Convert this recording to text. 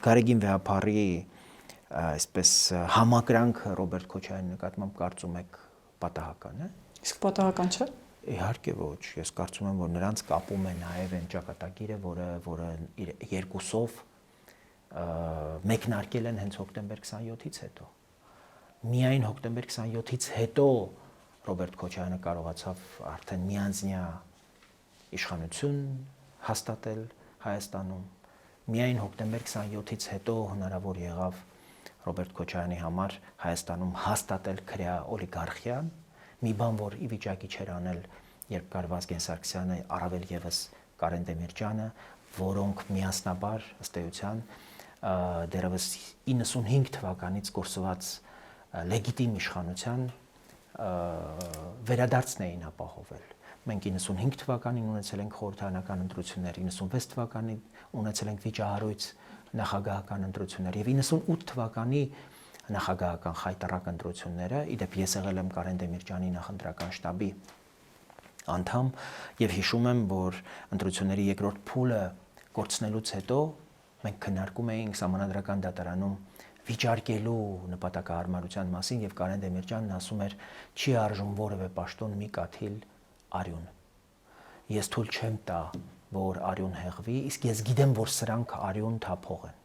Գարեգին վեհապարի այսպես համակրանք Ռոբերտ Քոչարյանի նկատմամբ կարծում եք պատահական է։ Իսկ պատահական չէ։ Իհարկե ոչ, ես կարծում եմ, որ նրանց կապում է նաև այն ճակատագիրը, որը երկուսով մեկնարկել են հենց հոկտեմբեր 27-ից հետո։ Միայն հոկտեմբեր 27-ից հետո Ռոբերտ Քոչարյանը կարողացավ արդեն միանձնյա իշխանություն հաստատել Հայաստանում։ Միայն հոկտեմբեր 27-ից հետո հնարավոր եղավ Ռոբերտ Քոչարյանի համար Հայաստանում հաստատել քրեա օլիգարխիան, մի բան, որ ի վիճակի չէր անել, երբ կար Վազգեն Սարգսյանը, առավել եւս Կարեն Դեմիրճյանը, որոնք միասնաբար ըստ էության դեռևս 95 թվականից կորսված լեգիտիմ իշխանության վերադարձն էին ապահովել։ Մենք 95 թվականին ունեցել ենք խորհրդարանական ընտրություններ, 96 թվականին ունեցել ենք վիճահարույց նախագահական ընտրություններ եւ 98 թվականի նախագահական խայտառակ ընտրությունները, իդեպ ես եղել եմ Կարեն Դեմիրճյանի նախընտրական շտաբի անդամ եւ հիշում եմ, որ ընտրությունների երկրորդ փուլը կորցնելուց հետո մենք քննարկում էինք Սահմանադրական դատարանում վիճարկելու նպատակահարմարության մասին եւ Կարեն Դեմիրճյանն ասում էր՝ չի արժում որևէ պաշտոն մի կաթիլ արյուն։ Ես թույլ չեմ տա, որ արյուն հեղվի, իսկ ես գիտեմ, որ սրանք արյուն թափող են։